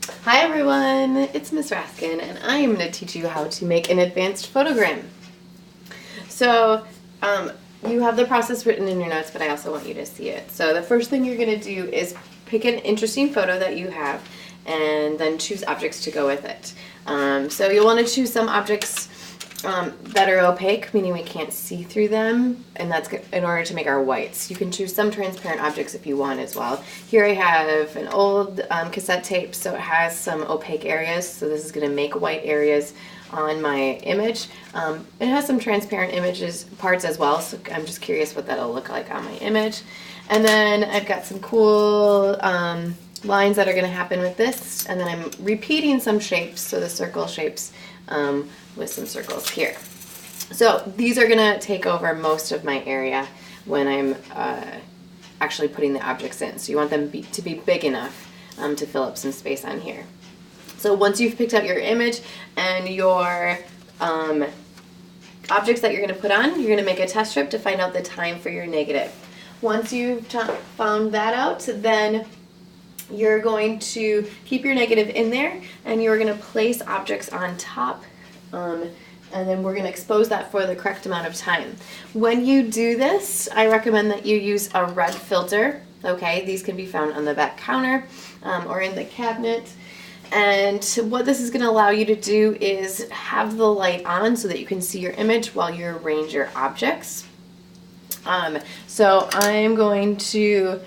Hi everyone, it's Miss Raskin and I am going to teach you how to make an advanced photogram. So you have the process written in your notes, but I also want you to see it. So the first thing you're going to do is pick an interesting photo that you have and then choose objects to go with it. So you'll want to choose some objects that are opaque, meaning we can't see through them, and that's in order to make our whites. You can choose some transparent objects if you want as well. Here I have an old cassette tape, so it has some opaque areas, so this is going to make white areas on my image. It has some transparent parts as well, so I'm just curious what that'll look like on my image. And then I've got some cool lines that are going to happen with this, and then I'm repeating some shapes, so the circle shapes with some circles here. So these are going to take over most of my area when I'm actually putting the objects in. So you want them to be big enough to fill up some space on here. So once you've picked out your image and your objects that you're going to put on, you're going to make a test strip to find out the time for your negative. Once you've found that out, then you're going to keep your negative in there and you're going to place objects on top, and then we're going to expose that for the correct amount of time. When you do this, I recommend that you use a red filter. Okay, these can be found on the back counter or in the cabinet. And what this is going to allow you to do is have the light on so that you can see your image while you arrange your objects. So I'm going to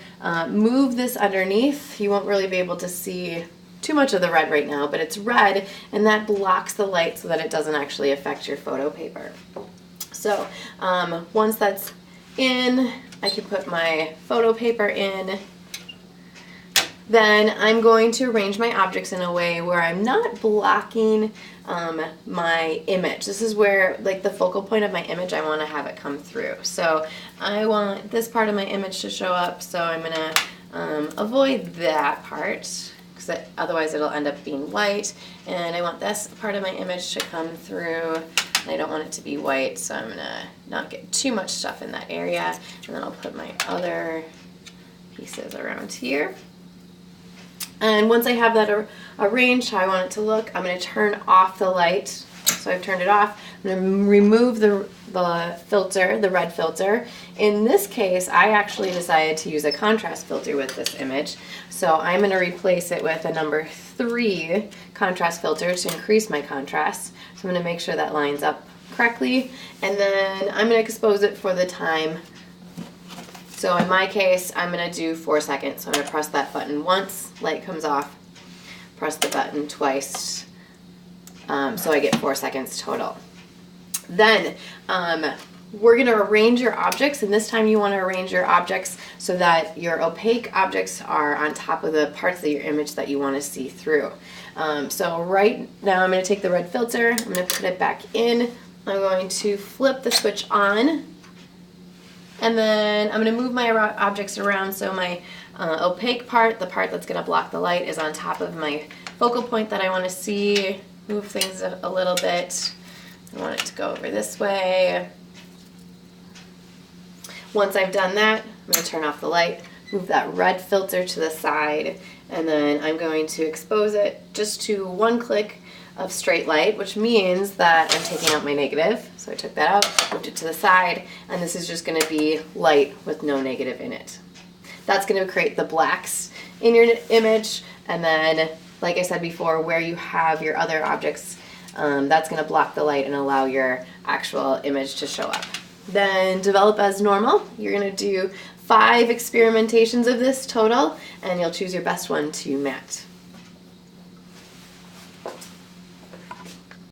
move this underneath. You won't really be able to see too much of the red right now, but it's red and that blocks the light so that it doesn't actually affect your photo paper. So once that's in, I can put my photo paper in. Then I'm going to arrange my objects in a way where I'm not blocking my image. This is where, like, the focal point of my image, I want to have it come through. So I want this part of my image to show up, so I'm going to avoid that part, because otherwise it'll end up being white. And I want this part of my image to come through, and I don't want it to be white, so I'm going to not get too much stuff in that area. And then I'll put my other pieces around here. And once I have that arranged how I want it to look, I'm going to turn off the light. So I've turned it off. I'm going to remove the filter, the red filter. In this case, I actually decided to use a contrast filter with this image. So I'm going to replace it with a number 3 contrast filter to increase my contrast. So I'm going to make sure that lines up correctly. And then I'm going to expose it for the time. So in my case, I'm going to do 4 seconds. So I'm going to press that button once, light comes off, press the button twice, so I get 4 seconds total. Then we're going to arrange your objects, and this time you want to arrange your objects so that your opaque objects are on top of the parts of your image that you want to see through. So right now I'm going to take the red filter, I'm going to put it back in, I'm going to flip the switch on, and then I'm going to move my objects around so my opaque part, the part that's going to block the light, is on top of my focal point that I want to see. Move things a little bit. I want it to go over this way. Once I've done that, I'm going to turn off the light, move that red filter to the side, and then I'm going to expose it just to 1 click of straight light, which means that I'm taking out my negative. So I took that out, moved it to the side, and this is just going to be light with no negative in it. That's going to create the blacks in your image, and then, like I said before, where you have your other objects, that's going to block the light and allow your actual image to show up. Then develop as normal. You're going to do 5 experimentations of this total, and you'll choose your best one to mat.